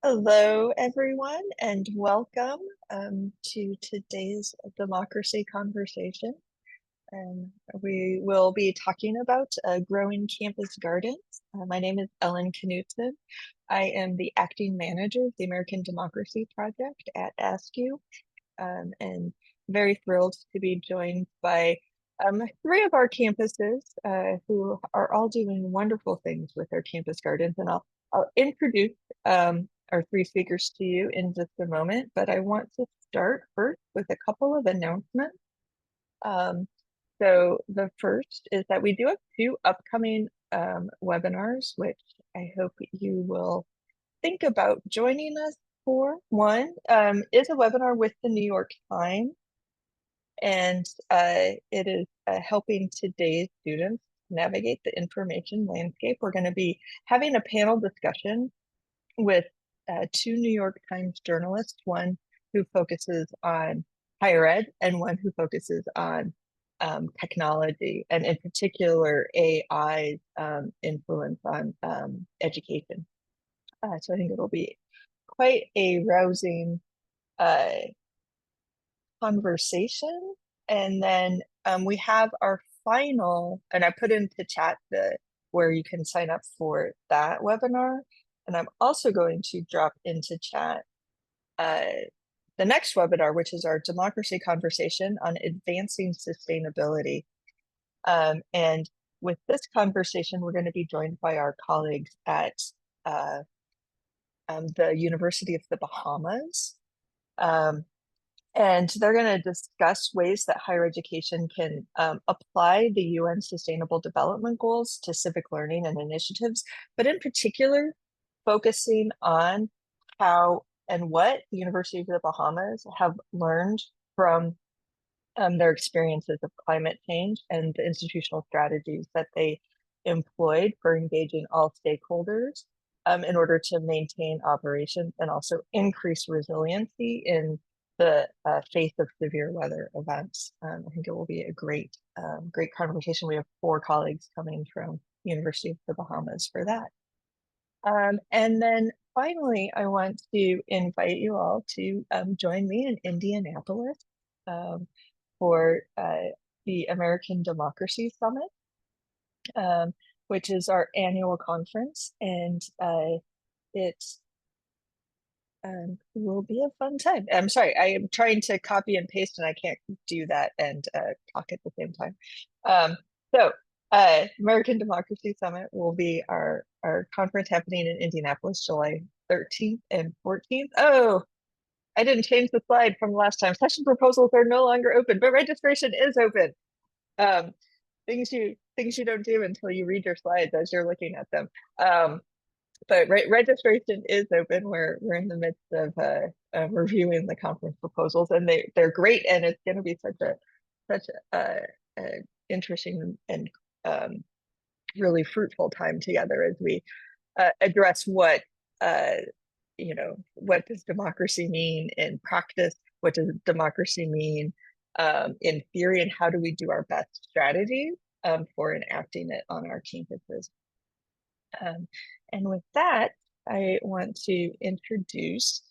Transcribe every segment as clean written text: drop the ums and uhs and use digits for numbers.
Hello, everyone, and welcome to today's democracy conversation. We will be talking about growing campus gardens. My name is Ellen Knutson. I am the acting manager of the American Democracy Project at ASCU, and very thrilled to be joined by three of our campuses who are all doing wonderful things with their campus gardens. And I'll introduce our three speakers to you in just a moment, but I want to start first with a couple of announcements. So the first is that we do have two upcoming webinars, which I hope you will think about joining us for. One is a webinar with the New York Times, and it is helping today's students navigate the information landscape. We're going to be having a panel discussion with two New York Times journalists, one who focuses on higher ed and one who focuses on technology, and in particular AI's influence on education. So I think it'll be quite a rousing conversation. And then we have our final, and I put into chat where you can sign up for that webinar. And I'm also going to drop into chat the next webinar, which is our democracy conversation on advancing sustainability. And with this conversation, we're going to be joined by our colleagues at the University of the Bahamas. And they're going to discuss ways that higher education can apply the UN Sustainable Development Goals to civic learning and initiatives, but in particular, focusing on how and what the University of the Bahamas have learned from their experiences of climate change and the institutional strategies that they employed for engaging all stakeholders in order to maintain operations and also increase resiliency in the face of severe weather events. I think it will be a great conversation. We have four colleagues coming from University of the Bahamas for that. And then finally, I want to invite you all to join me in Indianapolis for the American Democracy Summit, which is our annual conference, and it will be a fun time. I'm sorry, I am trying to copy and paste, and I can't do that and talk at the same time. So American Democracy Summit will be our conference happening in Indianapolis, July 13th and 14th. Oh, I didn't change the slide from last time. Session proposals are no longer open, but registration is open. Things you don't do until you read your slides as you're looking at them. But registration is open. We're in the midst of reviewing the conference proposals, and they're great, and it's going to be such a interesting and really fruitful time together as we address what does democracy mean in practice? What does democracy mean in theory, and how do we do our best strategies for enacting it on our campuses? And with that, I want to introduce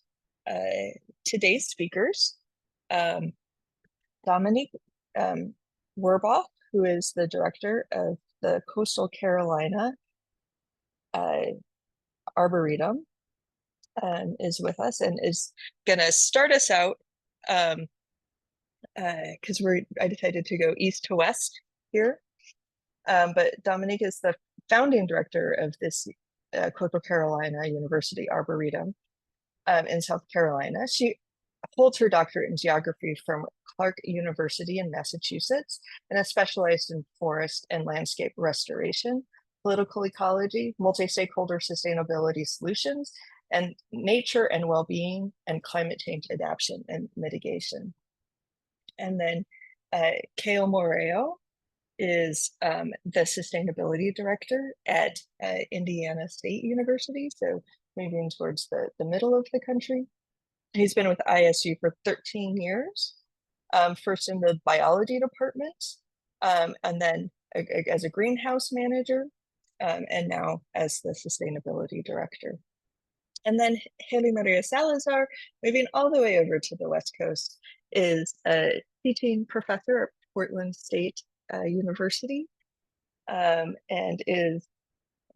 today's speakers. Dominique Werboff, who is the director of the Coastal Carolina Arboretum, is with us and is going to start us out because I decided to go east to west here. But Dominique is the founding director of this Coastal Carolina University Arboretum in South Carolina. She holds her doctorate in geography from Clark University in Massachusetts and has specialized in forest and landscape restoration, political ecology, multi-stakeholder sustainability solutions, and nature and well-being and climate change adaptation and mitigation. And then Cayle Moreo is the sustainability director at Indiana State University, so moving towards the middle of the country. He's been with ISU for 13 years, first in the biology department, and then as a greenhouse manager, and now as the sustainability director. And then Hailey Maria Salazar, moving all the way over to the West Coast, is a teaching professor at Portland State University, and is,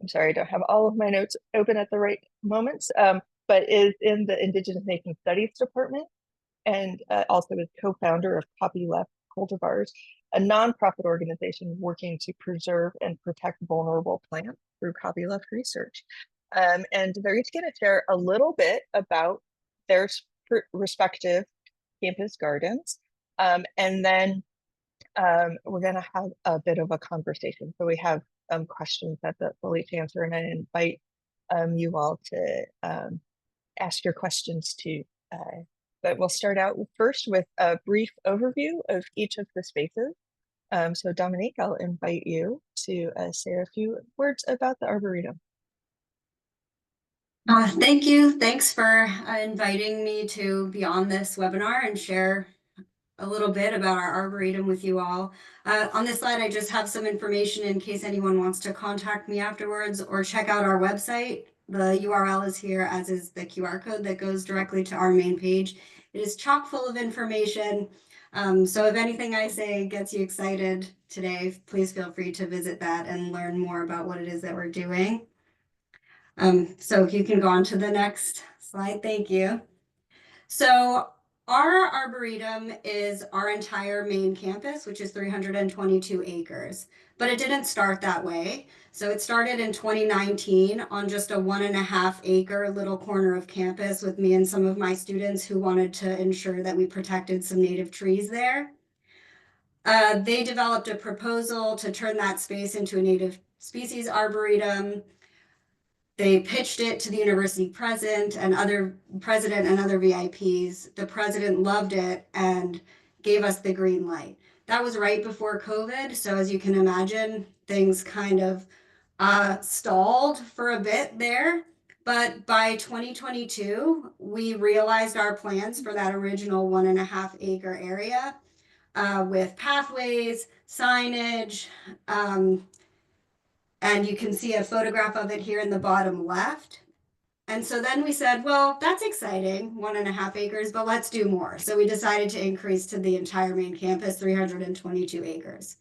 I'm sorry, I don't have all of my notes open at the right moments, but is in the Indigenous Nation Studies Department, and also is co-founder of Copyleft Cultivars, a nonprofit organization working to preserve and protect vulnerable plants through copyleft research. And they're each going to share a little bit about their respective campus gardens. And then we're going to have a bit of a conversation. So we have questions that they'll each answer, and I invite you all to ask your questions too. But we'll start out first with a brief overview of each of the spaces. So Dominique, I'll invite you to say a few words about the Arboretum. Thank you. Thanks for inviting me to be on this webinar and share a little bit about our Arboretum with you all. On this slide, I just have some information in case anyone wants to contact me afterwards or check out our website. The URL is here, as is the QR code that goes directly to our main page. It is chock full of information. So if anything I say gets you excited today, please feel free to visit that and learn more about what it is that we're doing. So if you can go on to the next slide, thank you. So our Arboretum is our entire main campus, which is 322 acres, but it didn't start that way. So it started in 2019 on just a 1.5 acre little corner of campus with me and some of my students who wanted to ensure that we protected some native trees there. They developed a proposal to turn that space into a native species arboretum. They pitched it to the university president and other VIPs. The president loved it and gave us the green light. That was right before COVID. So as you can imagine, things kind of stalled for a bit there. But by 2022, we realized our plans for that original 1.5 acre area with pathways, signage, and you can see a photograph of it here in the bottom left. And so then we said, well, that's exciting, 1.5 acres, but let's do more. So we decided to increase to the entire main campus, 322 acres.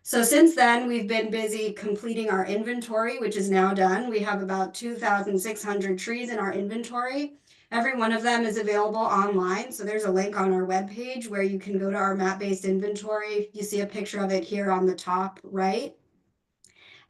So since then, we've been busy completing our inventory, which is now done. We have about 2,600 trees in our inventory. Every one of them is available online. So there's a link on our webpage where you can go to our map-based inventory. You see a picture of it here on the top right.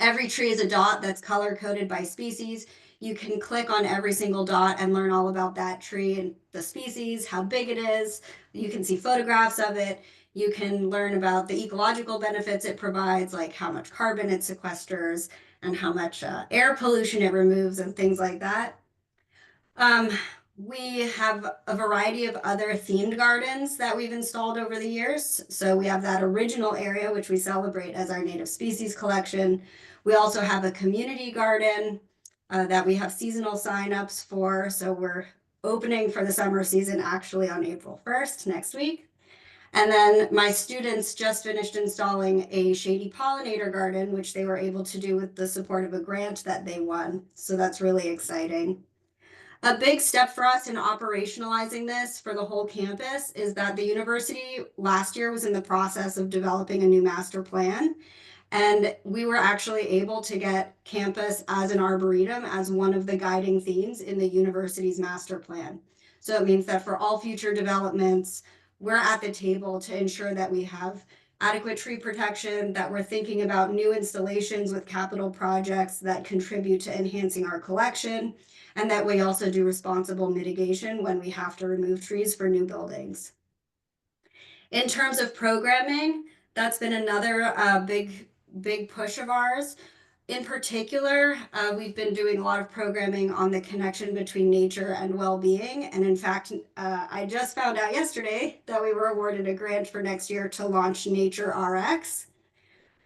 Every tree is a dot that's color-coded by species. You can click on every single dot and learn all about that tree and the species, how big it is. You can see photographs of it. You can learn about the ecological benefits it provides, like how much carbon it sequesters and how much air pollution it removes and things like that. We have a variety of other themed gardens that we've installed over the years. So we have that original area, which we celebrate as our native species collection. We also have a community garden that we have seasonal signups for. So we're opening for the summer season actually on April 1st, next week. And then my students just finished installing a shady pollinator garden, which they were able to do with the support of a grant that they won. So that's really exciting. A big step for us in operationalizing this for the whole campus is that the university last year was in the process of developing a new master plan. And we were actually able to get campus as an arboretum as one of the guiding themes in the university's master plan. So it means that for all future developments, we're at the table to ensure that we have adequate tree protection, that we're thinking about new installations with capital projects that contribute to enhancing our collection, and that we also do responsible mitigation when we have to remove trees for new buildings. In terms of programming, that's been another big push of ours. In particular, we've been doing a lot of programming on the connection between nature and well-being. And in fact, I just found out yesterday that we were awarded a grant for next year to launch Nature RX,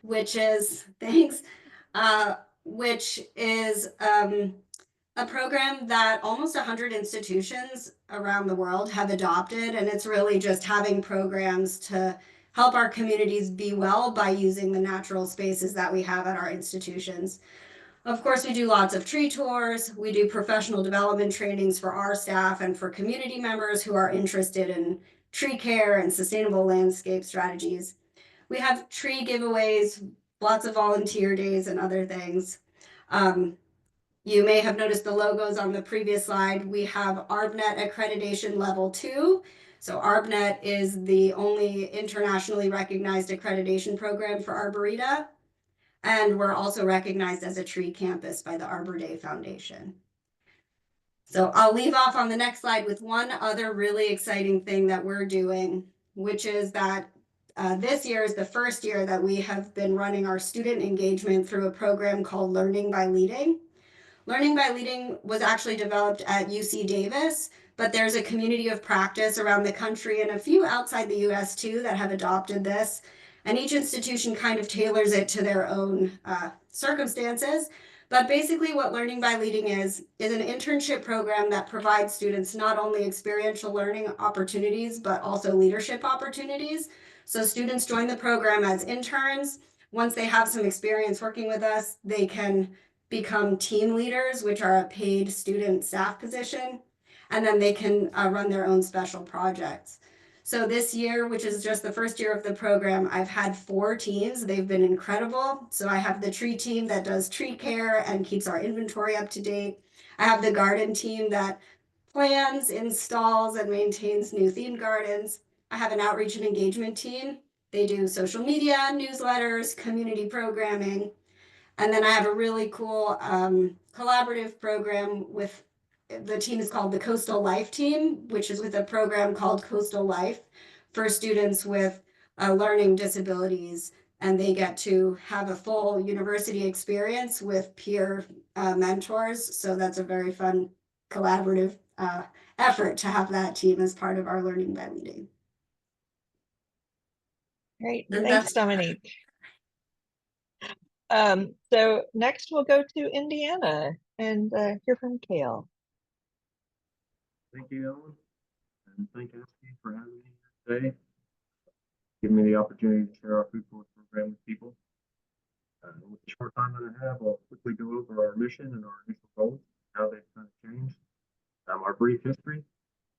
which is, thanks, which is a program that almost 100 institutions around the world have adopted. And it's really just having programs to help our communities be well by using the natural spaces that we have at our institutions. Of course, we do lots of tree tours. We do professional development trainings for our staff and for community members who are interested in tree care and sustainable landscape strategies. We have tree giveaways, lots of volunteer days and other things. You may have noticed the logos on the previous slide. We have ARBNet accreditation level 2. So ARBNet is the only internationally recognized accreditation program for Arboreta. And we're also recognized as a tree campus by the Arbor Day Foundation. So I'll leave off on the next slide with one other really exciting thing that we're doing, which is that this year is the first year that we have been running our student engagement through a program called Learning by Leading. Learning by Leading was actually developed at UC Davis, but there's a community of practice around the country and a few outside the US too that have adopted this. And each institution kind of tailors it to their own circumstances. But basically what Learning by Leading is an internship program that provides students not only experiential learning opportunities, but also leadership opportunities. So students join the program as interns. Once they have some experience working with us, they can become team leaders, which are a paid student staff position, and then they can run their own special projects. So this year, which is just the first year of the program, I've had 4 teams. They've been incredible. So I have the tree team that does tree care and keeps our inventory up to date. I have the garden team that plans, installs, and maintains new themed gardens. I have an outreach and engagement team. They do social media, newsletters, community programming. And then I have a really cool collaborative program with the team is called the Coastal Life team, which is with a program called Coastal Life for students with learning disabilities. And they get to have a full university experience with peer mentors. So that's a very fun collaborative effort to have that team as part of our Learning by Leading. Great, And thanks, Dominique. So next we'll go to Indiana and hear from Cayle. Thank you, Ellen, and thank you for having me here today. Giving me the opportunity to share our food forward program with people. With the short time that I have, I'll quickly go over our mission and our initial goals, how they've kind of changed, our brief history,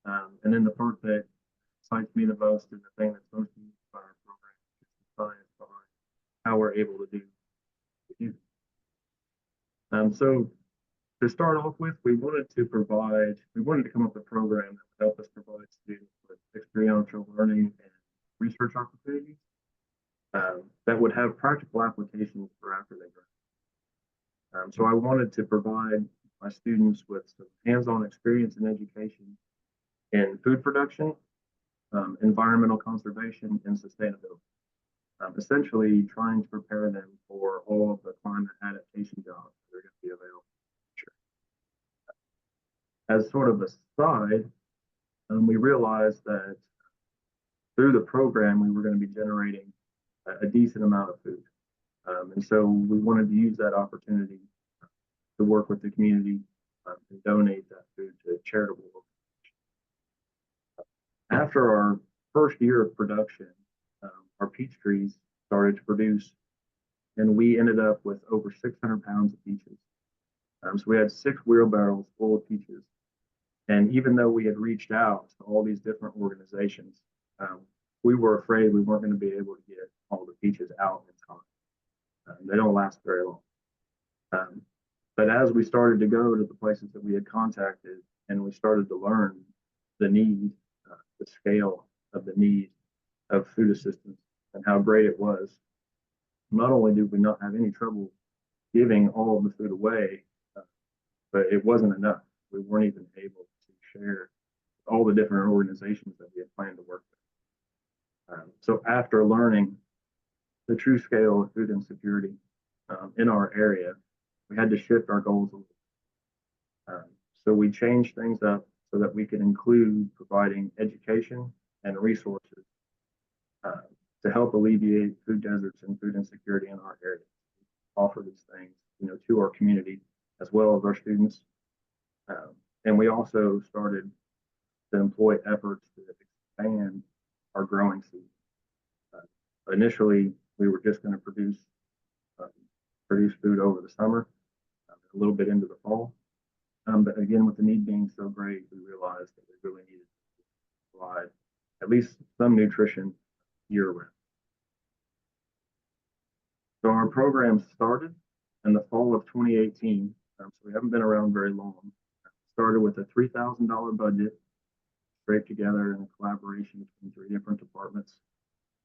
and then the part that excites me the most and the thing that's most unique about our program is the science behind how we're able to do what we do. So to start off with, we wanted to come up with a program that would help us provide students with experiential learning and research opportunities that would have practical applications for after they graduate. So I wanted to provide my students with some hands-on experience and education in food production, environmental conservation, and sustainability. Essentially trying to prepare them for all of the climate adaptation jobs that are going to be available. As sort of a side, we realized that through the program, we were going to be generating a decent amount of food. And so we wanted to use that opportunity to work with the community and donate that food to charitable organizations. After our first year of production, our peach trees started to produce, and we ended up with over 600 pounds of peaches. So we had 6 wheelbarrows full of peaches. And even though we had reached out to all these different organizations, we were afraid we weren't going to be able to get all the peaches out in time. They don't last very long. But as we started to go to the places that we had contacted and we started to learn the need, the scale of the need of food assistance and how great it was, not only did we not have any trouble giving all of the food away, but it wasn't enough. We weren't even able to share all the different organizations that we had planned to work with. So after learning the true scale of food insecurity in our area, we had to shift our goals a little. So we changed things up so that we could include providing education and resources to help alleviate food deserts and food insecurity in our area. Offer these things, to our community as well as our students. And we also started to employ efforts to expand our growing season. Initially, we were just going to produce food over the summer, a little bit into the fall. But again, with the need being so great, we realized that we really needed to provide at least some nutrition year round. So our program started in the fall of 2018. So we haven't been around very long. Started with a $3,000 budget, scraped together in a collaboration between 3 different departments.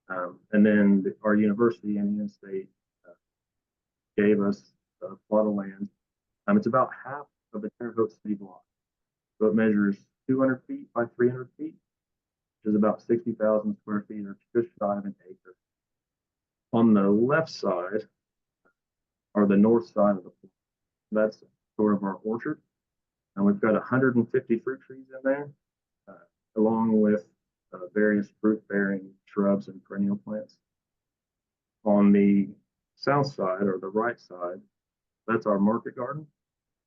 And then our university and the in-state gave us a plot of land. It's about half of a Terre Haute city block. So it measures 200 feet by 300 feet, which is about 60,000 square feet, or just shy of an acre. On the left side, or the north side of the plot, that's sort of our orchard. And we've got 150 fruit trees in there, along with various fruit-bearing shrubs and perennial plants. On the south side, or the right side, that's our market garden,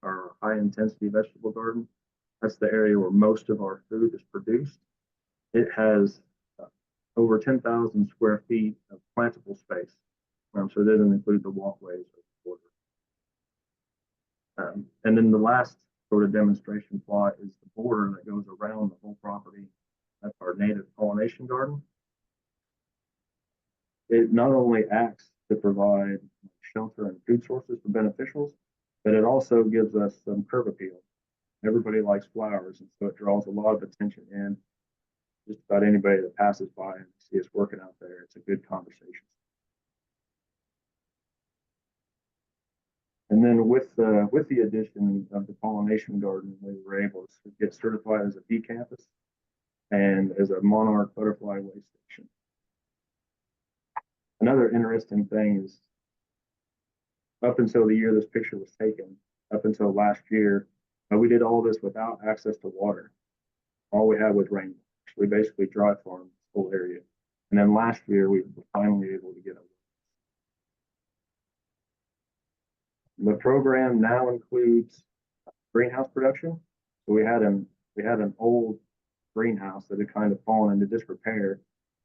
our high-intensity vegetable garden. That's the area where most of our food is produced. It has over 10,000 square feet of plantable space. So it doesn't include the walkways or the border. And then the last sort of demonstration plot is the border that goes around the whole property. That's our native pollination garden. It not only acts to provide shelter and food sources for beneficials, but it also gives us some curb appeal. Everybody likes flowers, and so it draws a lot of attention in. Just about anybody that passes by and see us working out there, it's a good conversation. And then with the addition of the pollination garden, we were able to get certified as a bee campus and as a monarch butterfly way station. Another interesting thing is, up until the year this picture was taken, up until last year, we did all this without access to water. All we had was rainwater. We basically dry farmed this whole area. And then last year, we were finally able to get it. The program now includes greenhouse production. So we had an old greenhouse that had kind of fallen into disrepair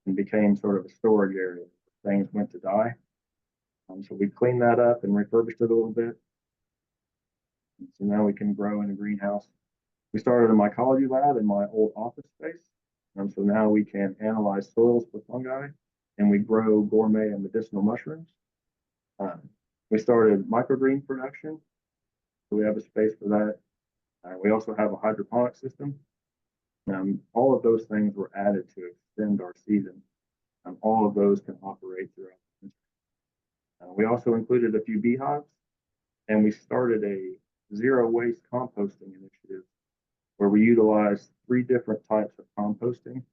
and became sort of a storage area. Things went to die. So we cleaned that up and refurbished it a little bit. And so now we can grow in a greenhouse. We started a mycology lab in my old office space. So now we can analyze soils for fungi, and we grow gourmet and medicinal mushrooms. We started microgreen production, so we have a space for that. We also have a hydroponic system. All of those things were added to extend our season. All of those can operate throughout the country. We also included a few beehives, and we started a zero waste composting initiative where we utilize 3 different types of composting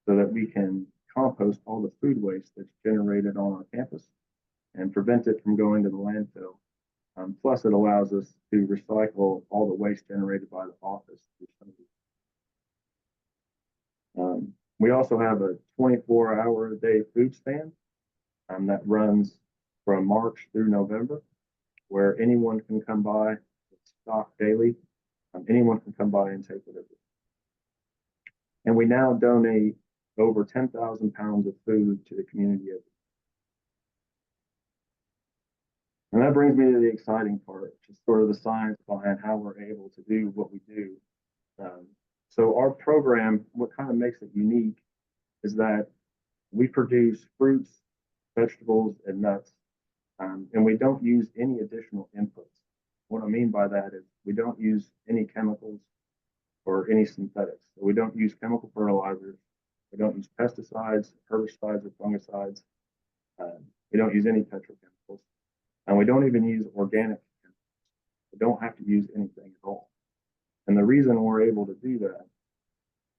so that we can compost all the food waste that's generated on our campus and prevent it from going to the landfill. Plus, it allows us to recycle all the waste generated by the office. We also have a 24-hour-a-day food stand that runs from March through November, where anyone can come by, stock daily. Anyone can come by and take whatever. And we now donate over 10,000 pounds of food to the community every year. And that brings me to the exciting part, which is sort of the science behind how we're able to do what we do. So our program, what kind of makes it unique is that we produce fruits, vegetables, and nuts, and we don't use any additional inputs. What I mean by that is we don't use any chemicals or any synthetics. So we don't use chemical fertilizers. We don't use pesticides, herbicides, or fungicides. We don't use any petrochemicals. And we don't even use organic chemicals. We don't have to use anything at all. And the reason we're able to do that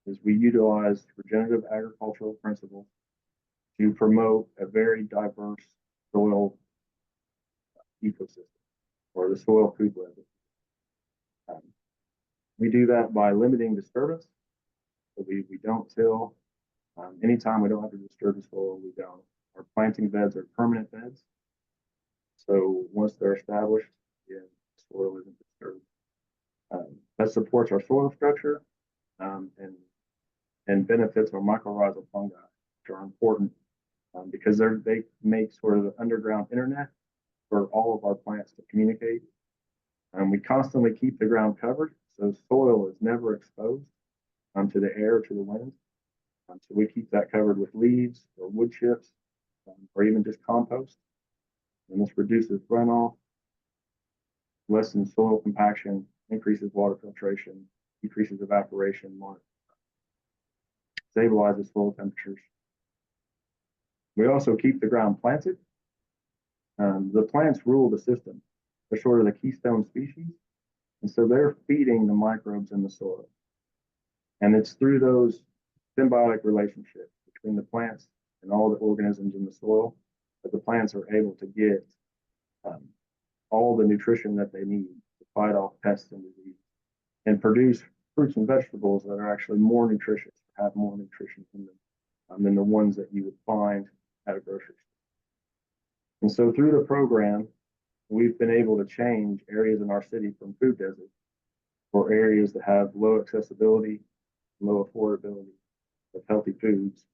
is we utilize regenerative agricultural principles to promote a very diverse soil ecosystem, or the soil food web. We do that by limiting disturbance. So we don't till. Anytime we don't have to disturb the soil, we don't. Our planting beds are permanent beds. So once they're established, the soil isn't disturbed. That supports our soil structure and benefits our mycorrhizal fungi, which are important because they make sort of the underground internet for all of our plants to communicate. We constantly keep the ground covered, so soil is never exposed to the air or to the wind. So we keep that covered with leaves or wood chips, or even just compost. And this reduces runoff, lessens soil compaction, increases water filtration, decreases evaporation, stabilizes soil temperatures. We also keep the ground planted. The plants rule the system. They're sort of the keystone species, and so they're feeding the microbes in the soil. And it's through those symbiotic relationships between the plants and all the organisms in the soil that the plants are able to get all the nutrition that they need to fight off pests and disease and produce fruits and vegetables that are actually more nutritious, have more nutrition in them than the ones that you would find at a grocery store. And so through the program, we've been able to change areas in our city from food deserts for areas that have low accessibility, low affordability of healthy foods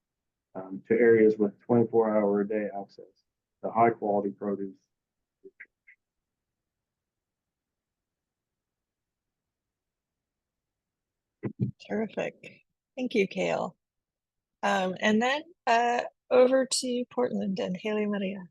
to areas with 24-hour-a-day access to high quality produce. Terrific. Thank you, Cayle. And then over to Portland and Hailey Maria.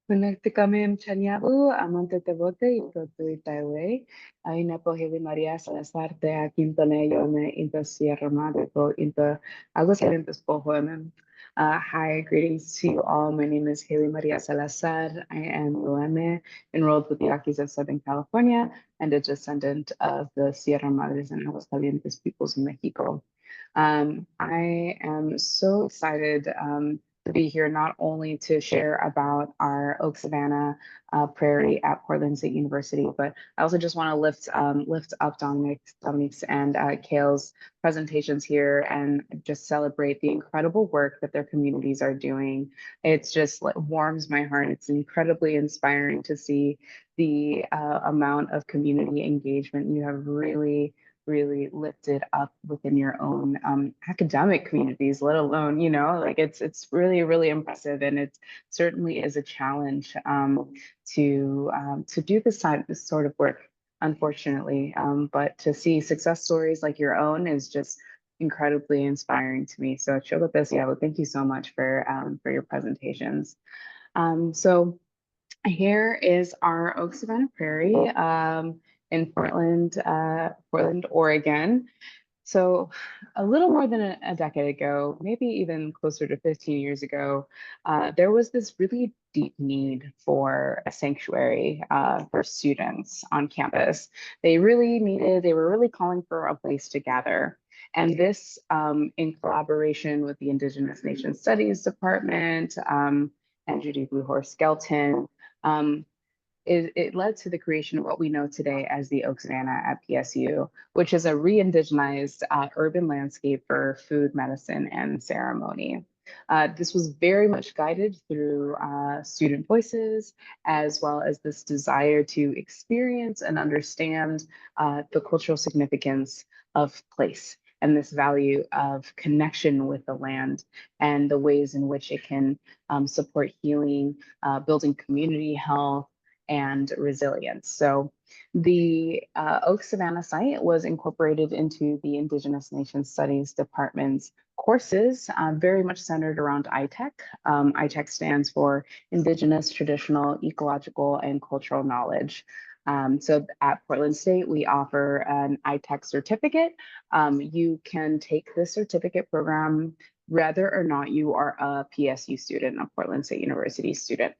Connecte kami mchaniabu amante te bote y protu itaiwe. Aina po Hailey Maria Salazar te aquintone yome into Sierra Madre po into Aguascalientes po hoemem. Hi, greetings to you all. My name is Hailey Maria Salazar. I am UM, enrolled with the Yaquis of Southern California and a descendant of the Sierra Madres and Aguascalientes peoples in Mexico. I am so excited to be here not only to share about our Oak Savanah prairie at Portland State University, but I also just want to lift up Dominique's and Cayle's presentations here and just celebrate the incredible work that their communities are doing. It's just warms my heart. It's incredibly inspiring to see the amount of community engagement you have really lifted up within your own academic communities, let alone, like it's really impressive. And it certainly is a challenge to do this sort of work, unfortunately. But to see success stories like your own is just incredibly inspiring to me. So thank you so much for your presentations. So here is our Oak Savanah Prairie in Portland, Oregon. So a little more than a decade ago, maybe even closer to 15 years ago, there was this really deep need for a sanctuary for students on campus. They were really calling for a place to gather. And this, in collaboration with the Indigenous Nation Studies Department and Judy Blue Horse Skelton, it led to the creation of what we know today as the Oak Savanah at PSU, which is a re-indigenized urban landscape for food, medicine, and ceremony. This was very much guided through student voices, as well as this desire to experience and understand the cultural significance of place and this value of connection with the land and the ways in which it can support healing, building community health, and resilience. So the Oak Savanah site was incorporated into the Indigenous Nation Studies Department's courses, very much centered around ITECK. ITECK stands for Indigenous, Traditional, Ecological, and Cultural Knowledge. So at Portland State, we offer an ITECK certificate. You can take this certificate program whether or not you are a PSU student, a Portland State University student.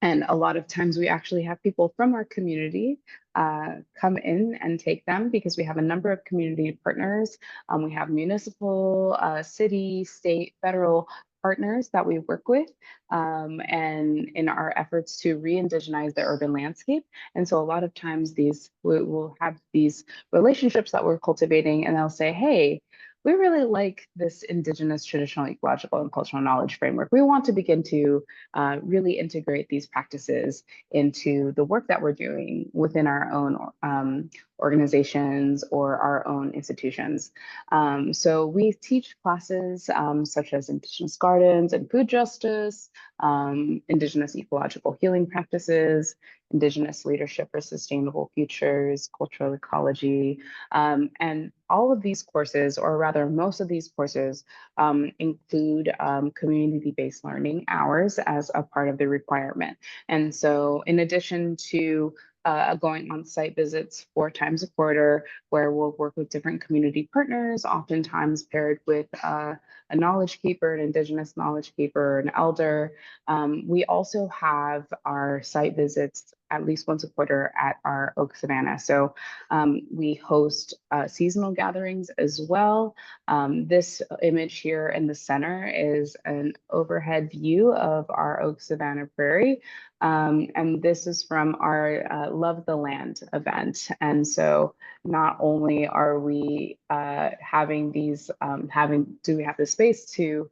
And a lot of times we actually have people from our community come in and take them because we have a number of community partners. We have municipal, city, state, federal partners that we work with and in our efforts to re-indigenize the urban landscape. And so a lot of times we'll have these relationships that we're cultivating and they'll say, hey, we really like this Indigenous, traditional, ecological, and cultural knowledge framework. We want to begin to really integrate these practices into the work that we're doing within our own organizations or our own institutions. So we teach classes such as Indigenous gardens and food justice, Indigenous ecological healing practices, Indigenous Leadership for Sustainable Futures, Cultural Ecology, and all of these courses, or rather most of these courses, include community-based learning hours as a part of the requirement. And so in addition to going on site visits 4 times a quarter, where we'll work with different community partners, oftentimes paired with a knowledge keeper, an Indigenous knowledge keeper, an elder. We also have our site visits at least once a quarter at our Oak Savanah. So we host seasonal gatherings as well. This image here in the center is an overhead view of our Oak Savanah Prairie. And this is from our Love the Land event. And so not only are we having these, do we have the space to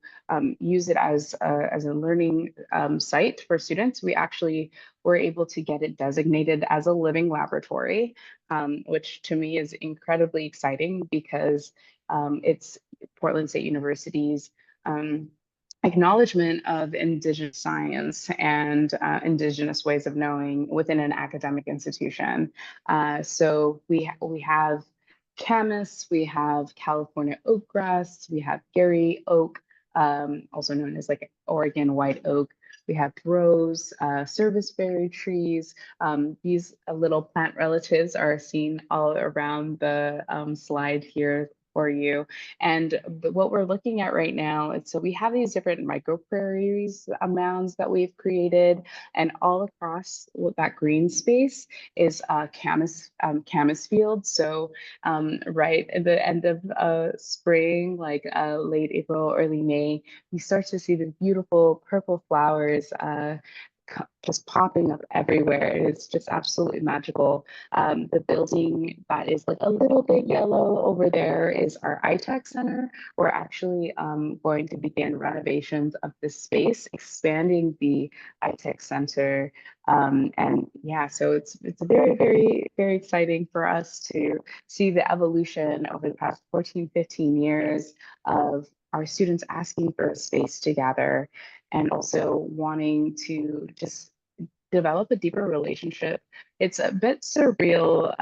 use it as a learning site for students, we actually were able to get it designated as a living laboratory, which to me is incredibly exciting because it's Portland State University's acknowledgement of Indigenous science and Indigenous ways of knowing within an academic institution. So we have Camas, we have California oak grass, we have Gary oak, also known as like Oregon white oak. We have rose, serviceberry trees. These little plant relatives are seen all around the slide here for you. And what we're looking at right now is, so we have these different micro prairies mounds that we've created, and all across that green space is camas field. So right at the end of spring, like late April, early May, you start to see the beautiful purple flowers just popping up everywhere. It's just absolutely magical. The building that is like a little bit yellow over there is our ITECK Center. We're actually going to begin renovations of this space, expanding the ITECK Center. And yeah, so it's very, very, very exciting for us to see the evolution over the past 14, 15 years of our students asking for a space to gather, and also wanting to just develop a deeper relationship. It's a bit surreal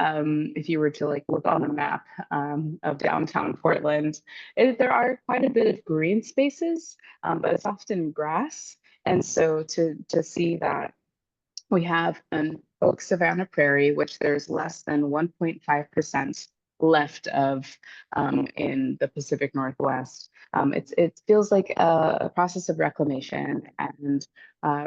if you were to like look on a map of downtown Portland. There are quite a bit of green spaces, but it's often grass. And so to see that we have an Oak Savanah Prairie, which there's less than 1.5% left of in the Pacific Northwest. It feels like a process of reclamation and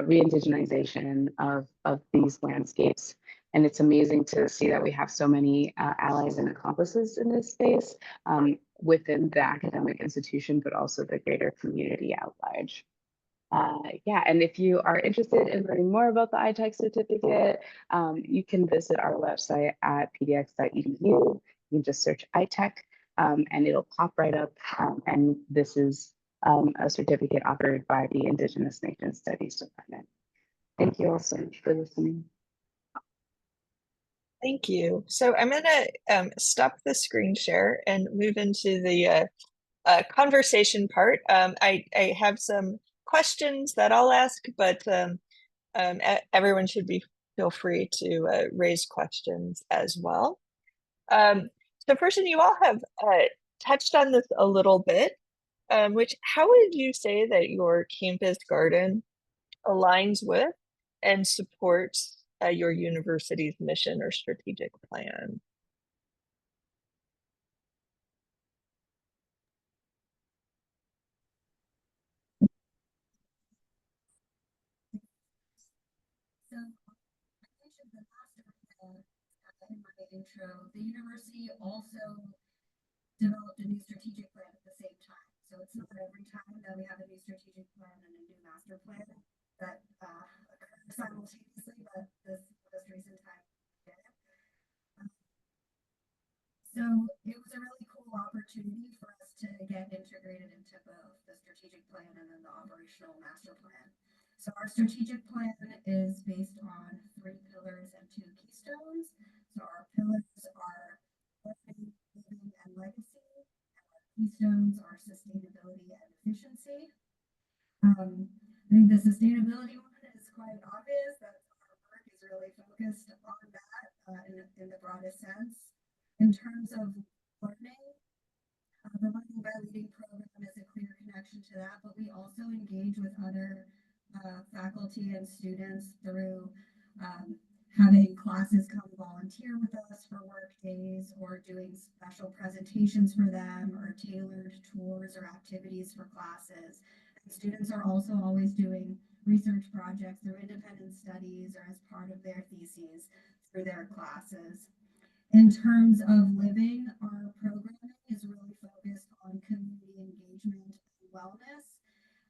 re-indigenization of these landscapes. And it's amazing to see that we have so many allies and accomplices in this space within the academic institution, but also the greater community at large. Yeah, and if you are interested in learning more about the ITECK certificate, you can visit our website at pdx.edu. You can just search ITECK and it'll pop right up. And this is a certificate offered by the Indigenous Nations Studies Department. Thank you all so much for listening. Thank you. So I'm going to stop the screen share and move into the conversation part. I have some questions that I'll ask, but everyone should feel free to raise questions as well. So first, you all have touched on this a little bit, which how would you say that your campus garden aligns with and supports your university's mission or strategic plan? So I mentioned the last in my intro, the university also developed a new strategic plan at the same time. So it's not every time that we have a new strategic plan and a new master plan that occur simultaneously, but this recent time did. So it was a really cool opportunity for us to get integrated into both the strategic plan and then the operational master plan. So our strategic plan is based on 3 pillars and 2 keystones. So our pillars are living and legacy, and our keystones are sustainability and efficiency. I think the sustainability one is quite obvious that our work is really focused in the broadest sense. In terms of learning, the Learning by Leading program is a clear connection to that, but we also engage with other faculty and students through having classes come volunteer with us for work days, or doing special presentations for them, or tailored tours or activities for classes. And students are also always doing research projects through independent studies or as part of their theses through their classes. In terms of living, our programming is really focused on community engagement and wellness.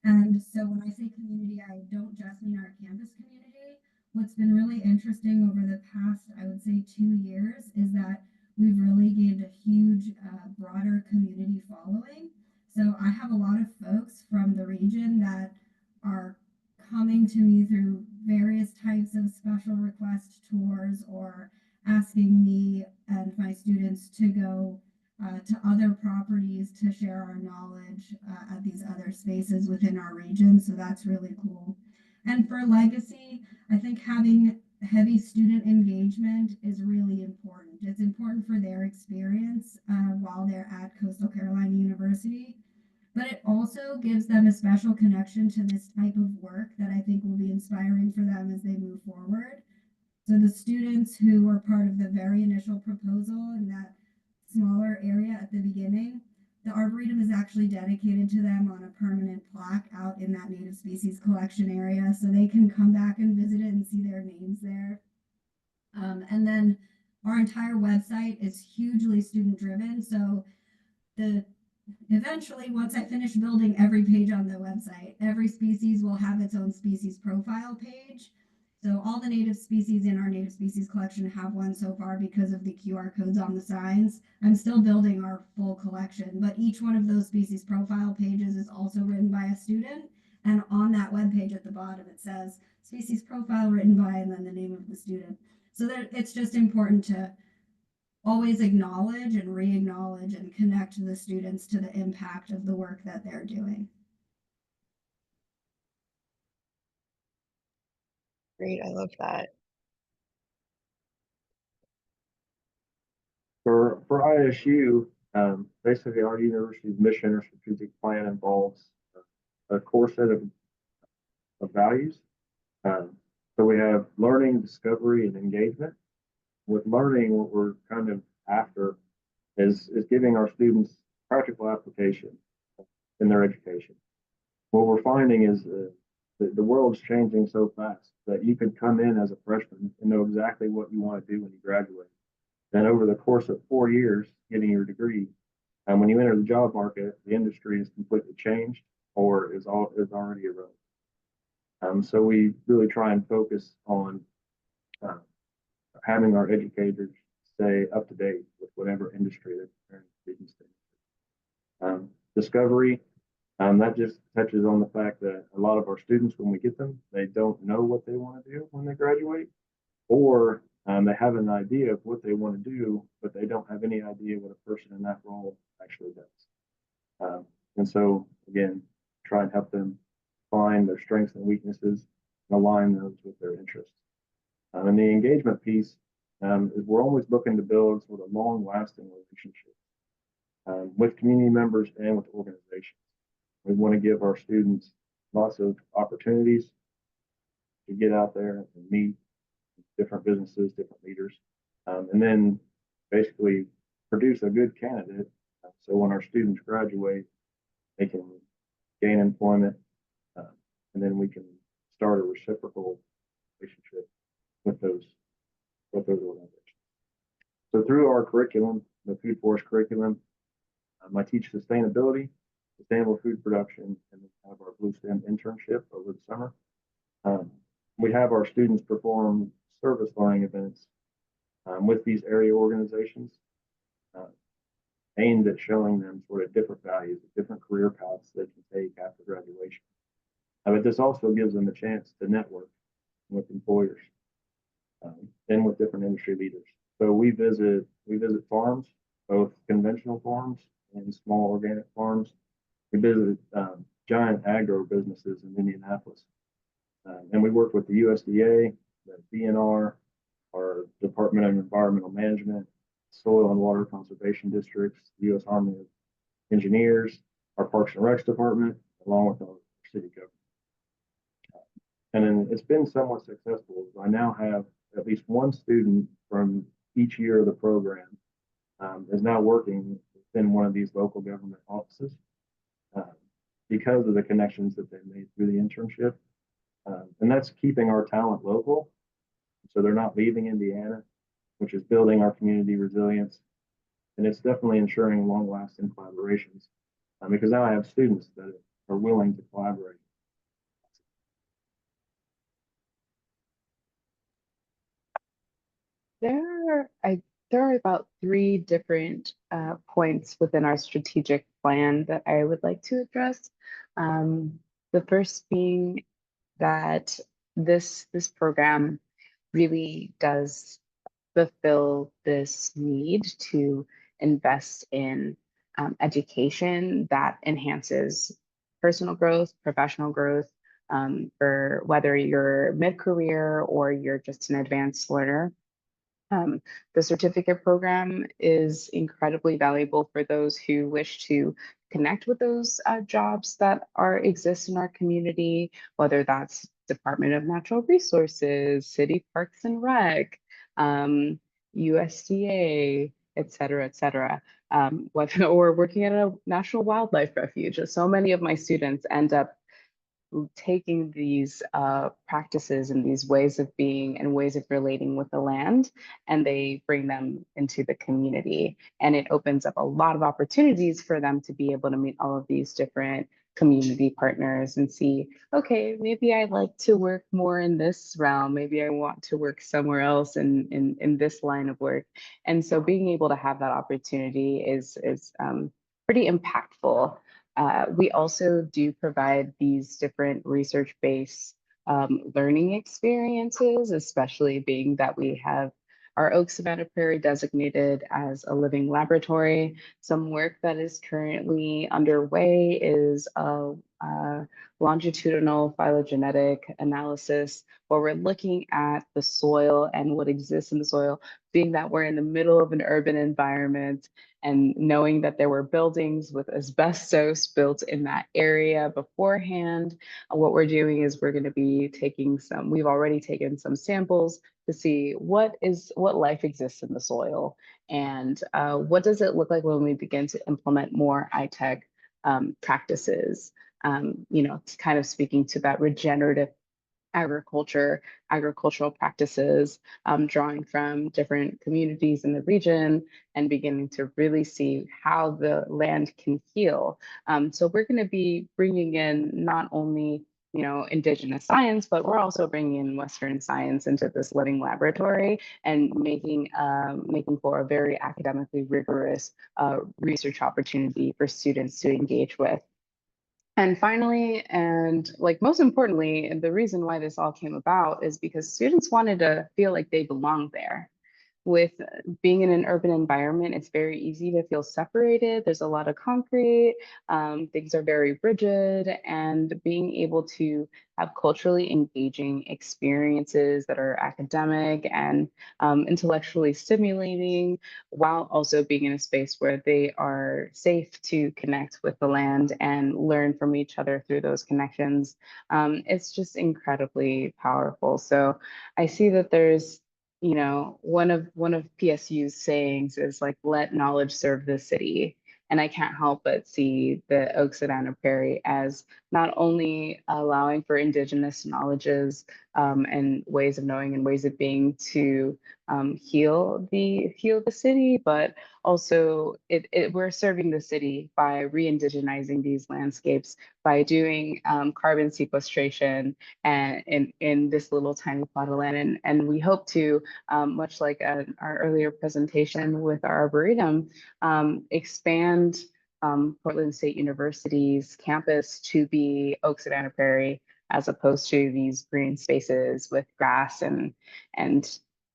And so when I say community, I don't just mean our campus community. What's been really interesting over the past, I would say, 2 years is that we've really gained a huge, broader community following. So I have a lot of folks from the region that are coming to me through various types of special request tours, or asking me and my students to go to other properties to share our knowledge at these other spaces within our region. So that's really cool. And for legacy, I think having heavy student engagement is really important. It's important for their experience while they're at Coastal Carolina University, but it also gives them a special connection to this type of work that I think will be inspiring for them as they move forward. So the students who were part of the very initial proposal in that smaller area at the beginning, the Arboretum is actually dedicated to them on a permanent plaque out in that native species collection area, so they can come back and visit it and see their names there. And then our entire website is hugely student driven. So eventually, once I finish building every page on the website, every species will have its own species profile page. So all the native species in our native species collection have one so far because of the QR codes on the signs. I'm still building our full collection, but each one of those species profile pages is also written by a student. And on that web page at the bottom, it says species profile written by, and then the name of the student. So it's just important to always acknowledge and re-acknowledge and connect the students to the impact of the work that they're doing. Great, I love that. For ISU, basically our university's mission or strategic plan involves a core set of values. So we have learning, discovery, and engagement. With learning, what we're kind of after is giving our students practical application in their education. What we're finding is the world's changing so fast that you could come in as a freshman and know exactly what you want to do when you graduate. Then over the course of 4 years, getting your degree, and when you enter the job market, the industry is completely changed or is already irrelevant. So we really try and focus on having our educators stay up to date with whatever industry they're preparing students to. Discovery, that just touches on the fact that a lot of our students, when we get them, they don't know what they want to do when they graduate, or they have an idea of what they want to do, but they don't have any idea what a person in that role actually does. And so, again, try and help them find their strengths and weaknesses and align those with their interests. And the engagement piece is we're always looking to build sort of long-lasting relationships with community members and with organizations. We want to give our students lots of opportunities to get out there and meet different businesses, different leaders, and then basically produce a good candidate. So when our students graduate, they can gain employment, and then we can start a reciprocal relationship with those organizations. So through our curriculum, the Food Forest curriculum, I teach sustainability, sustainable food production, and we have our Blue STEM internship over the summer. We have our students perform service learning events with these area organizations aimed at showing them sort of different values, different career paths they can take after graduation. But this also gives them a chance to network with employers and with different industry leaders. So we visit farms, both conventional farms and small organic farms. We visit giant agro businesses in Indianapolis. And we work with the USDA, the DNR, our Department of Environmental Management, Soil and Water Conservation Districts, the U.S. Army of Engineers, our Parks and Recs Department, along with our city government. And then it's been somewhat successful. I now have at least one student from each year of the program is now working within one of these local government offices because of the connections that they made through the internship. And that's keeping our talent local. So they're not leaving Indiana, which is building our community resilience. And it's definitely ensuring long-lasting collaborations because now I have students that are willing to collaborate. There are about 3 different points within our strategic plan that I would like to address. The first being that this program really does fulfill this need to invest in education that enhances personal growth, professional growth, for whether you're mid-career or you're just an advanced learner. The certificate program is incredibly valuable for those who wish to connect with those jobs that exist in our community, whether that's Department of Natural Resources, City Parks and Rec, USDA, et cetera, or working at a National Wildlife Refuge. So many of my students end up taking these practices and these ways of being and ways of relating with the land, and they bring them into the community. And it opens up a lot of opportunities for them to be able to meet all of these different community partners and see, okay, maybe I'd like to work more in this realm. Maybe I want to work somewhere else in this line of work. And so being able to have that opportunity is pretty impactful. We also do provide these different research-based learning experiences, especially being that we have our Oak Savanah Prairie designated as a living laboratory. Some work that is currently underway is a longitudinal phylogenetic analysis where we're looking at the soil and what exists in the soil, being that we're in the middle of an urban environment and knowing that there were buildings with asbestos built in that area beforehand. What we're doing is we're going to be we've already taken some samples to see what life exists in the soil and what does it look like when we begin to implement more ITECK practices. Kind of speaking to that regenerative agricultural practices, drawing from different communities in the region and beginning to really see how the land can heal. So we're going to be bringing in not only Indigenous science, but we're also bringing in Western science into this living laboratory and making for a very academically rigorous research opportunity for students to engage with. And finally, and like most importantly, the reason why this all came about is because students wanted to feel like they belonged there. With being in an urban environment, it's very easy to feel separated. There's a lot of concrete, things are very rigid, and being able to have culturally engaging experiences that are academic and intellectually stimulating, while also being in a space where they are safe to connect with the land and learn from each other through those connections. It's just incredibly powerful. So I see that there's one of PSU's sayings is like, let knowledge serve the city. And I can't help but see the Oak Savanah Prairie as not only allowing for Indigenous knowledges and ways of knowing and ways of being to heal the city, but also we're serving the city by re-indigenizing these landscapes by doing carbon sequestration and in this little tiny plot of land. And we hope to, much like our earlier presentation with our Arboretum, expand Portland State University's campus to be Oak Savanah Prairie, as opposed to these green spaces with grass and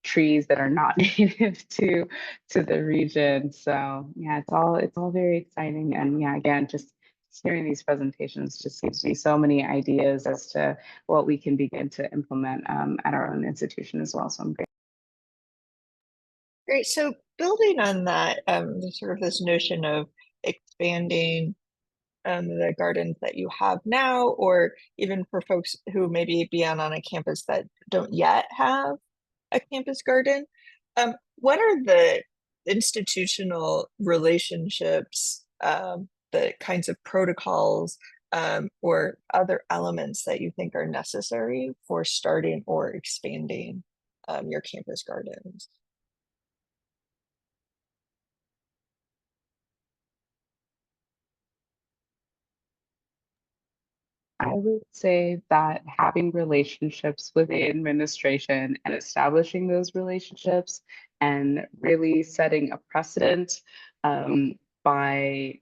trees that are not native to the region. So yeah, it's all very exciting. And yeah, again, just hearing these presentations just gives me so many ideas as to what we can begin to implement at our own institution as well. So I'm great. Great. So building on that, sort of this notion of expanding the gardens that you have now, or even for folks who maybe be on a campus that don't yet have a campus garden, what are the institutional relationships, the kinds of protocols, or other elements that you think are necessary for starting or expanding your campus gardens? I would say that having relationships with the administration and establishing those relationships and really setting a precedent by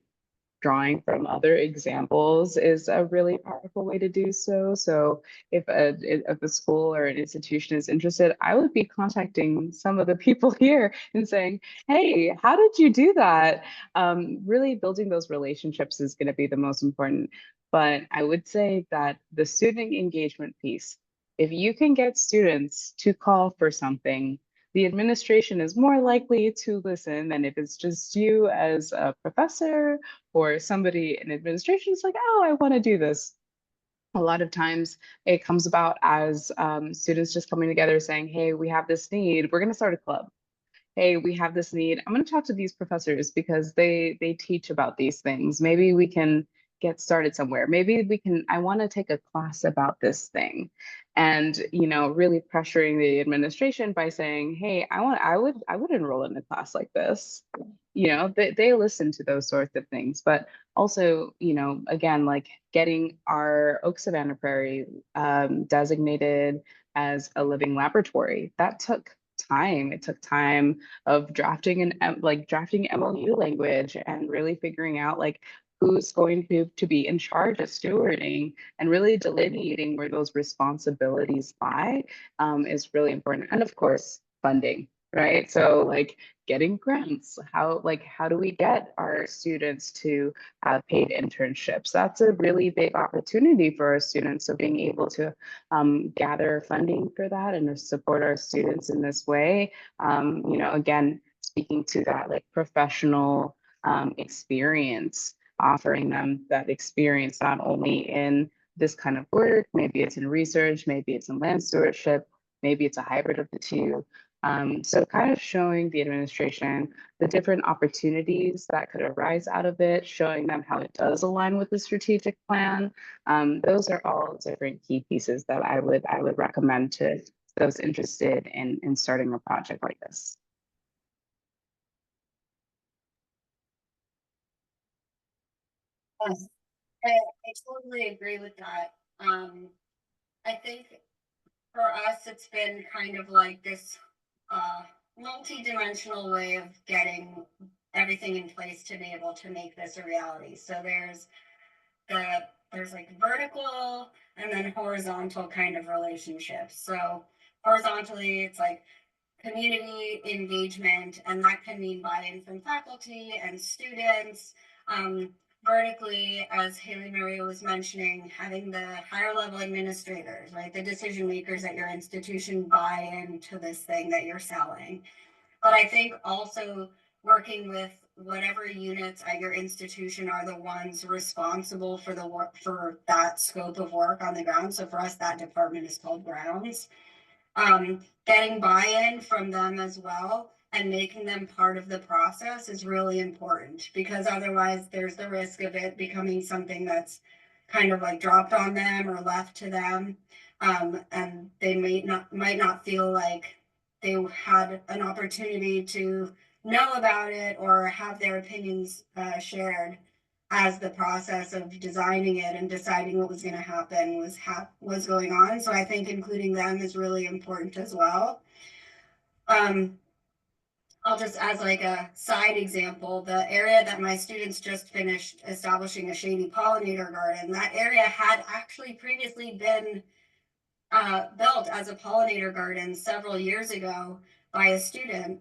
drawing from other examples is a really powerful way to do so. So if a school or an institution is interested, I would be contacting some of the people here and saying, hey, how did you do that? Really building those relationships is going to be the most important. But I would say that the student engagement piece, if you can get students to call for something, the administration is more likely to listen than if it's just you as a professor or somebody in administration is like, oh, I want to do this. A lot of times it comes about as students just coming together saying, hey, we have this need. We're going to start a club. Hey, we have this need. I'm going to talk to these professors because they teach about these things. Maybe we can get started somewhere. Maybe we can, I want to take a class about this thing. And, really pressuring the administration by saying, hey, I would enroll in a class like this. They listen to those sorts of things, but also, again, like getting our Oak Savanah Prairie designated as a living laboratory, that took time. It took time of drafting drafting MOU language and really figuring out like who's going to be in charge of stewarding and really delineating where those responsibilities lie is really important. And of course, funding, right? So like getting grants, how do we get our students to have paid internships? That's a really big opportunity for our students. So being able to gather funding for that and to support our students in this way, again, speaking to that like professional experience, offering them that experience not only in this kind of work, maybe it's in research, maybe it's in land stewardship, maybe it's a hybrid of the two. So kind of showing the administration the different opportunities that could arise out of it, showing them how it does align with the strategic plan. Those are all different key pieces that I would recommend to those interested in starting a project like this. Yes, I totally agree with that. I think for us, it's been kind of like this multi-dimensional way of getting everything in place to be able to make this a reality. So there's like vertical and then horizontal kind of relationships. So horizontally, it's like community engagement, and that can mean buy-in from faculty and students. Vertically, as Hailey Maria was mentioning, having the higher level administrators, right, the decision makers at your institution buy into this thing that you're selling. But I think also working with whatever units at your institution are the ones responsible for the work for that scope of work on the ground. So for us, that department is called grounds. Getting buy-in from them as well and making them part of the process is really important, because otherwise there's the risk of it becoming something that's kind of like dropped on them or left to them. And they might not feel like they had an opportunity to know about it or have their opinions shared as the process of designing it and deciding what was going to happen was going on. So I think including them is really important as well. I'll just, as like a side example, the area that my students just finished establishing a shady pollinator garden, that area had actually previously been built as a pollinator garden several years ago by a student,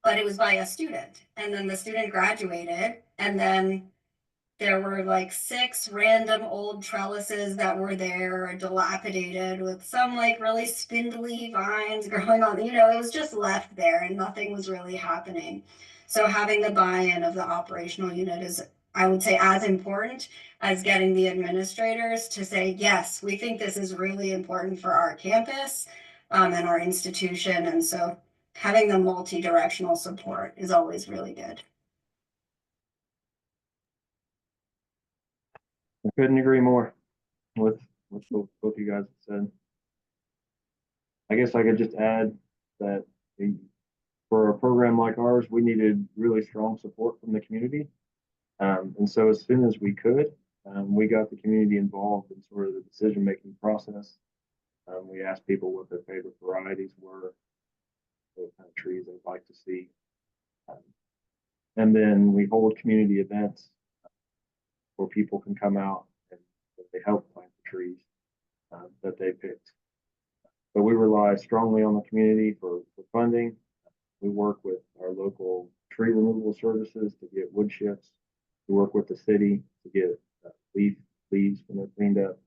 but it was by a student. And then the student graduated, and then there were like 6 random old trellises that were there, dilapidated, with some like really spindly vines growing on. You know, it was just left there and nothing was really happening. So having the buy-in of the operational unit is, I would say, as important as getting the administrators to say, yes, we think this is really important for our campus and our institution. And so having the multi-directional support is always really good. I couldn't agree more with both you guys have said. I guess I could just add that for a program like ours, we needed really strong support from the community. And so as soon as we could, we got the community involved in sort of the decision-making process. We asked people what their favorite varieties were, what kind of trees they'd like to see. And then we hold community events where people can come out and they help plant the trees that they picked. But we rely strongly on the community for funding. We work with our local tree removal services to get wood chips. We work with the city to get leaves when they're cleaned up.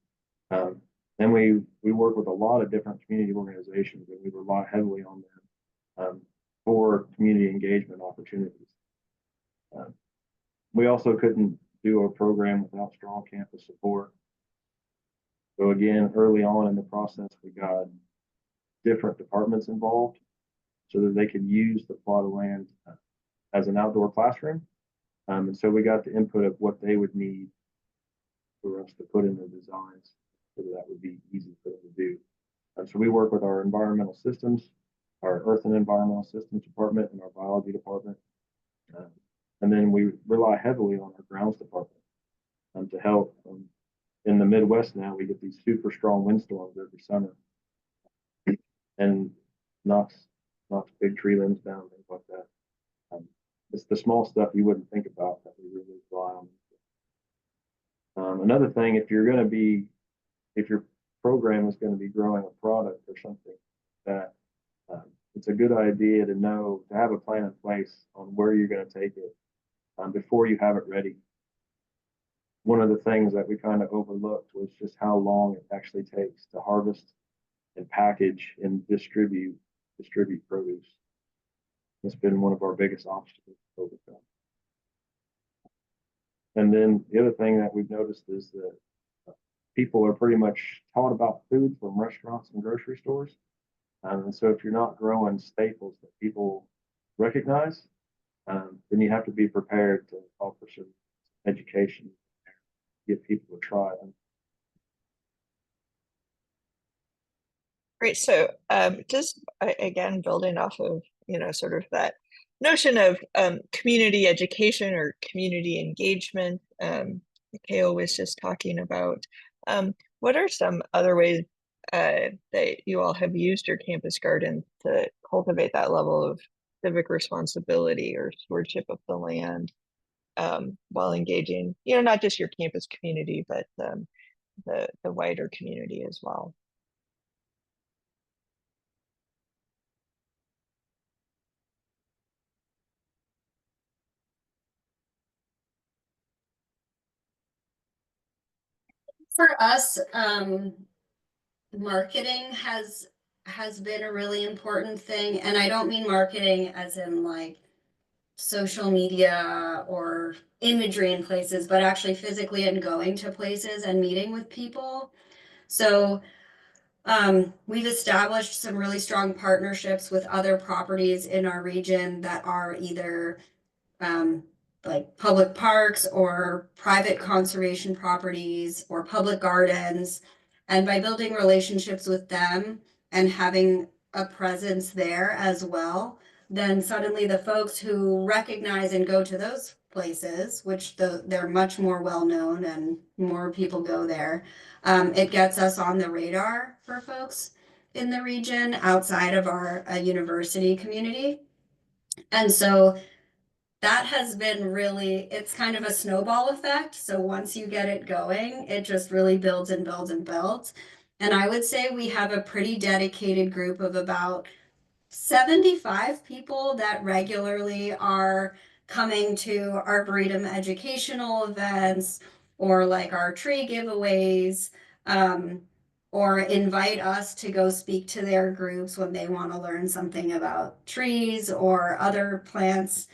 And we work with a lot of different community organizations, and we rely heavily on them for community engagement opportunities. We also couldn't do a program without strong campus support. So again, early on in the process, we got different departments involved so that they could use the plot of land as an outdoor classroom. And so we got the input of what they would need for us to put in their designs so that would be easy for them to do. So we work with our environmental systems, our earth and environmental systems department, and our biology department. And then we rely heavily on our grounds department to help. In the Midwest now, we get these super strong windstorms every summer and knocks big tree limbs down, things like that. It's the small stuff you wouldn't think about that we really rely on. Another thing, if your program is going to be growing a product or something, that it's a good idea to have a plan in place on where you're going to take it before you have it ready. One of the things that we kind of overlooked was just how long it actually takes to harvest and package and distribute produce. It's been one of our biggest obstacles to overcome. And then the other thing that we've noticed is that people are pretty much taught about food from restaurants and grocery stores. And so if you're not growing staples that people recognize, then you have to be prepared to offer some education, get people to try them. Great. So just again, building off of, sort of that notion of community education or community engagement, Cayle was just talking about, what are some other ways that you all have used your campus garden to cultivate that level of civic responsibility or stewardship of the land while engaging, not just your campus community, but the wider community as well? For us, marketing has been a really important thing, and I don't mean marketing as in like social media or imagery in places, but actually physically and going to places and meeting with people. So we've established some really strong partnerships with other properties in our region that are either like public parks or private conservation properties or public gardens. And by building relationships with them and having a presence there as well, then suddenly the folks who recognize and go to those places, which they're much more well known and more people go there, it gets us on the radar for folks in the region outside of our university community. And so that has been really, it's kind of a snowball effect. So once you get it going, it just really builds and builds and builds. And I would say we have a pretty dedicated group of about 75 people that regularly are coming to Arboretum educational events or like our tree giveaways, or invite us to go speak to their groups when they want to learn something about trees or other plants.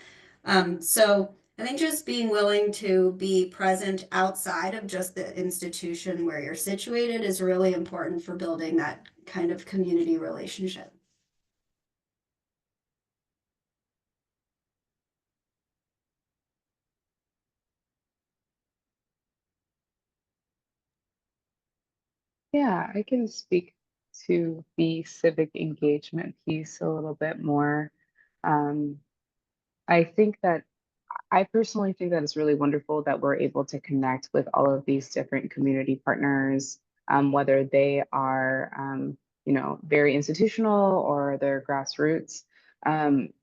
So I think just being willing to be present outside of just the institution where you're situated is really important for building that kind of community relationship. Yeah, I can speak to the civic engagement piece a little bit more. Um, I think that I personally think that it's really wonderful that we're able to connect with all of these different community partners, whether they are, very institutional or they're grassroots.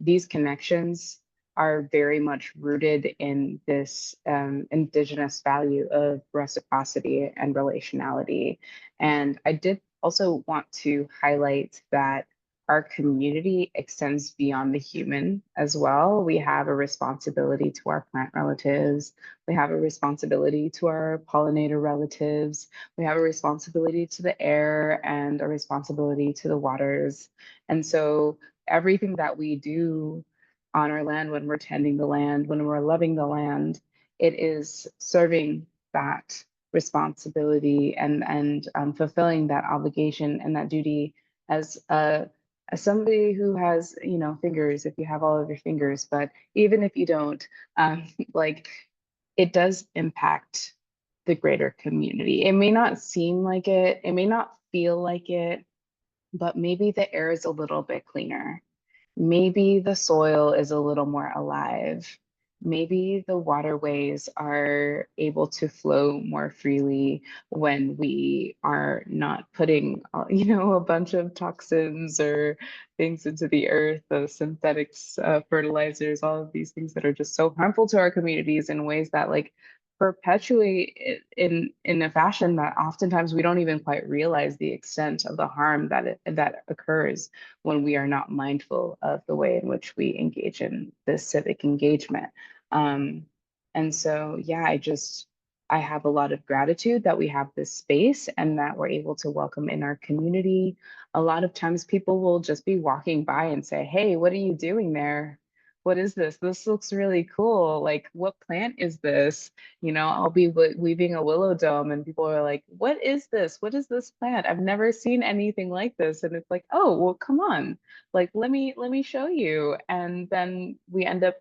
These connections are very much rooted in this Indigenous value of reciprocity and relationality. And I did also want to highlight that our community extends beyond the human as well. We have a responsibility to our plant relatives. We have a responsibility to our pollinator relatives. We have a responsibility to the air and a responsibility to the waters. And so everything that we do on our land, when we're tending the land, when we're loving the land, it is serving that responsibility and fulfilling that obligation and that duty as a as somebody who has, fingers, if you have all of your fingers, but even if you don't, like it does impact the greater community. It may not seem like it may not feel like it, but maybe the air is a little bit cleaner. Maybe the soil is a little more alive. Maybe the waterways are able to flow more freely when we are not putting, a bunch of toxins or things into the earth, the synthetics, fertilizers, all of these things that are just so harmful to our communities in ways that like perpetuate it in a fashion that oftentimes we don't even quite realize the extent of the harm that occurs when we are not mindful of the way in which we engage in this civic engagement. Um, and so, yeah, I have a lot of gratitude that we have this space and that we're able to welcome in our community. A lot of times people will just be walking by and say, "Hey, what are you doing there? What is this? This looks really cool. Like, what plant is this?" I'll be weaving a willow dome and people are like, "What is this? What is this plant? I've never seen anything like this." And it's like, "Oh, well, come on. Like, let me show you." And then we end up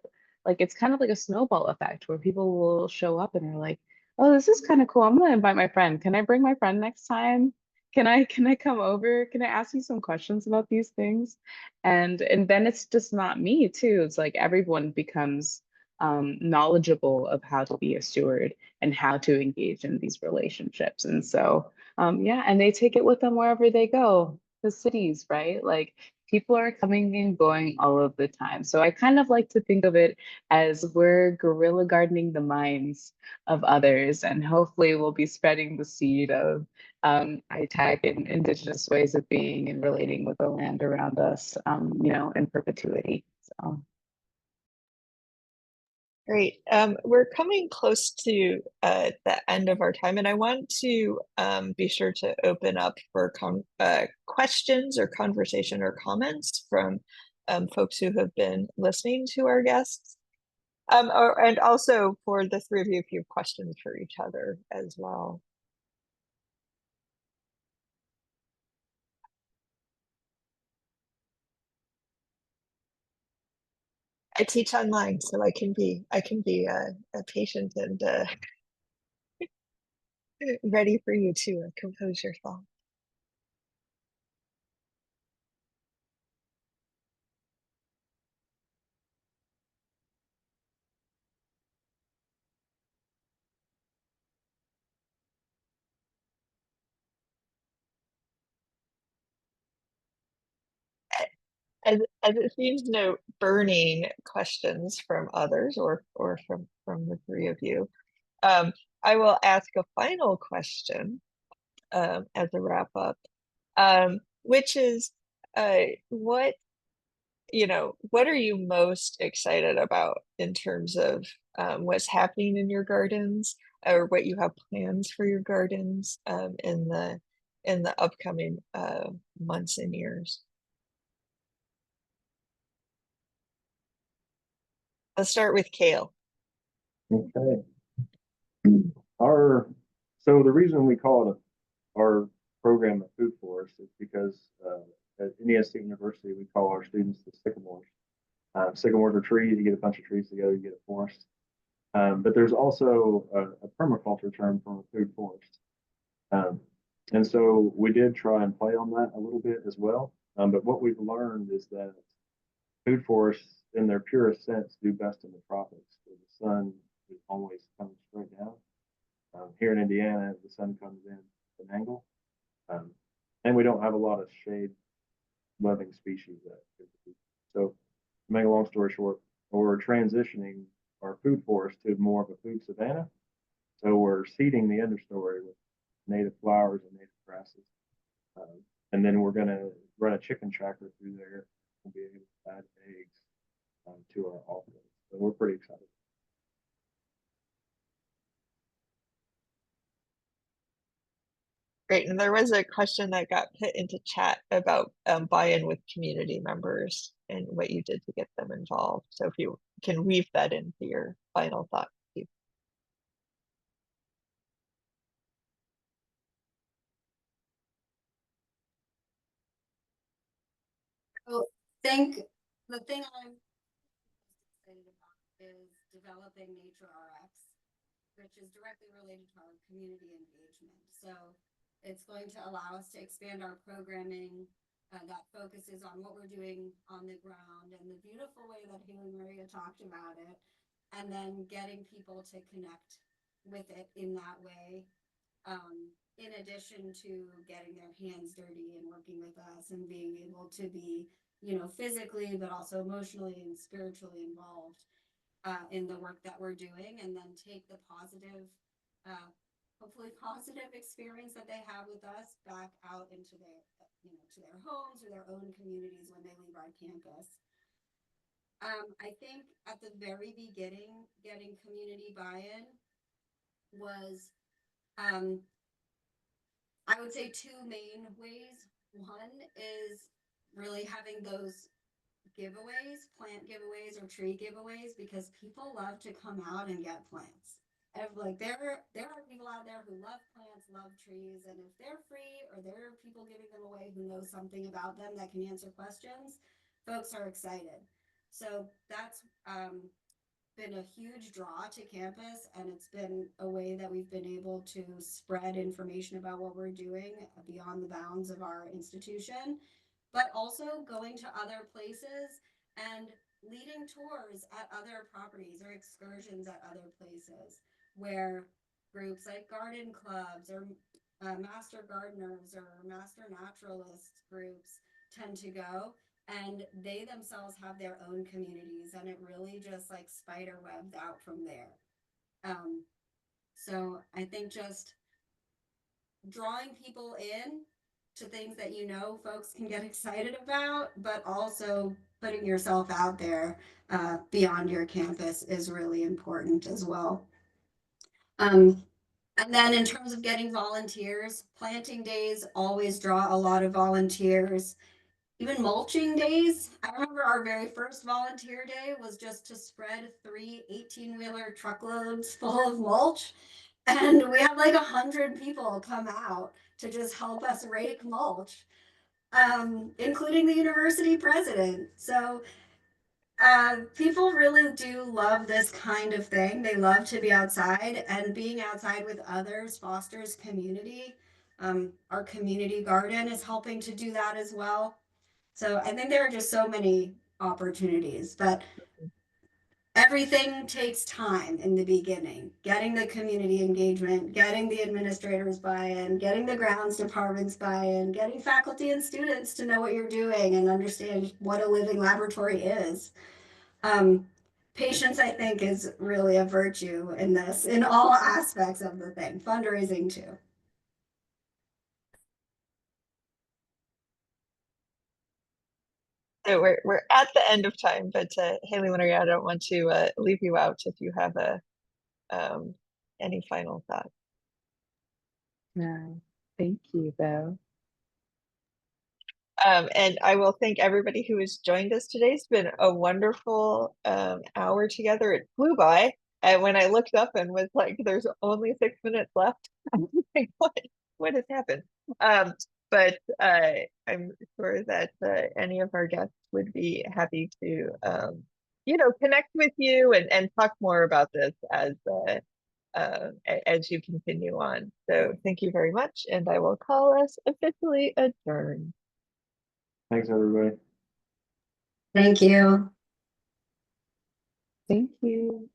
like it's kind of like a snowball effect where people will show up and are like, "Oh, this is kind of cool. I'm gonna invite my friend. Can I bring my friend next time? Can I come over? Can I ask you some questions about these things?" And then it's just not me too. It's like everyone becomes knowledgeable of how to be a steward and how to engage in these relationships. And so, yeah, and they take it with them wherever they go, the cities, right? Like people are coming and going all of the time. So I kind of like to think of it as we're guerrilla gardening the minds of others, and hopefully we'll be spreading the seed of ITECK and Indigenous ways of being and relating with the land around us, in perpetuity. So. Great. We're coming close to the end of our time, and I want to be sure to open up for questions or conversation or comments from folks who have been listening to our guests. And also for the three of you, if you have questions for each other as well. I teach online, so I can be a patient and ready for you to compose your thoughts. As it seems no burning questions from others or from the three of you, I will ask a final question as a wrap up, which is what what are you most excited about in terms of what's happening in your gardens or what you have plans for your gardens in the upcoming months and years? Let's start with Cayle. Okay. So the reason we call it our program a food forest is because at Indiana State University, we call our students the sycamores. Sycamores are trees. You get a bunch of trees together, you get a forest. But there's also a permaculture term for a food forest. And so we did try and play on that a little bit as well. But what we've learned is that food forests, in their purest sense, do best in the tropics, where the sun is always coming straight down. Here in Indiana, the sun comes in at an angle, and we don't have a lot of shade-loving species. So, to make a long story short, we're transitioning our food forest to more of a food savanna. So we're seeding the understory with native flowers and native grasses, and then we're going to run a chicken tracker through there and be able to add eggs to our offerings. So we're pretty excited. Great. And there was a question that got put into chat about buy-in with community members and what you did to get them involved. So if you can weave that into your final thought. So the thing I'm excited about is developing Nature RX, which is directly related to our community engagement. So it's going to allow us to expand our programming that focuses on what we're doing on the ground and the beautiful way that Hailey Maria talked about it, and then getting people to connect with it in that way. In addition to getting their hands dirty and working with us and being able to be, physically, but also emotionally and spiritually involved in the work that we're doing, and then take the positive, hopefully positive experience that they have with us back out into their, to their homes or their own communities when they leave our campus. I think at the very beginning, getting community buy-in was, I would say, two main ways. One is really having those giveaways, plant giveaways or tree giveaways, because people love to come out and get plants. And like there are people out there who love plants, love trees, and if they're free or there are people giving them away who know something about them that can answer questions, folks are excited. So that's been a huge draw to campus, and it's been a way that we've been able to spread information about what we're doing beyond the bounds of our institution, but also going to other places and leading tours at other properties or excursions at other places where groups like garden clubs or master gardeners or master naturalist groups tend to go, and they themselves have their own communities, and it really just like spider webbed out from there. So I think just drawing people in to things that folks can get excited about, but also putting yourself out there beyond your campus is really important as well. And then in terms of getting volunteers, planting days always draw a lot of volunteers. Even mulching days. I remember our very first volunteer day was just to spread 3 18-wheeler truckloads full of mulch. And we had like 100 people come out to just help us rake mulch, including the university president. So people really do love this kind of thing. They love to be outside, and being outside with others fosters community. Our community garden is helping to do that as well. So I think there are just so many opportunities, but everything takes time in the beginning. Getting the community engagement, getting the administrators buy-in, getting the grounds departments buy-in, getting faculty and students to know what you're doing and understand what a living laboratory is. Patience, I think, is really a virtue in this, in all aspects of the thing, fundraising too. So we're at the end of time, but Hailey Maria, I don't want to leave you out if you have any final thoughts. No, thank you though. And I will thank everybody who has joined us today. It's been a wonderful hour together. It flew by. And when I looked up and was like, there's only 6 minutes left, I was like, what has happened? But I'm sure that any of our guests would be happy to, connect with you and talk more about this as you continue on. So thank you very much. And I will call us officially adjourned. Thanks, everybody. Thank you. Thank you.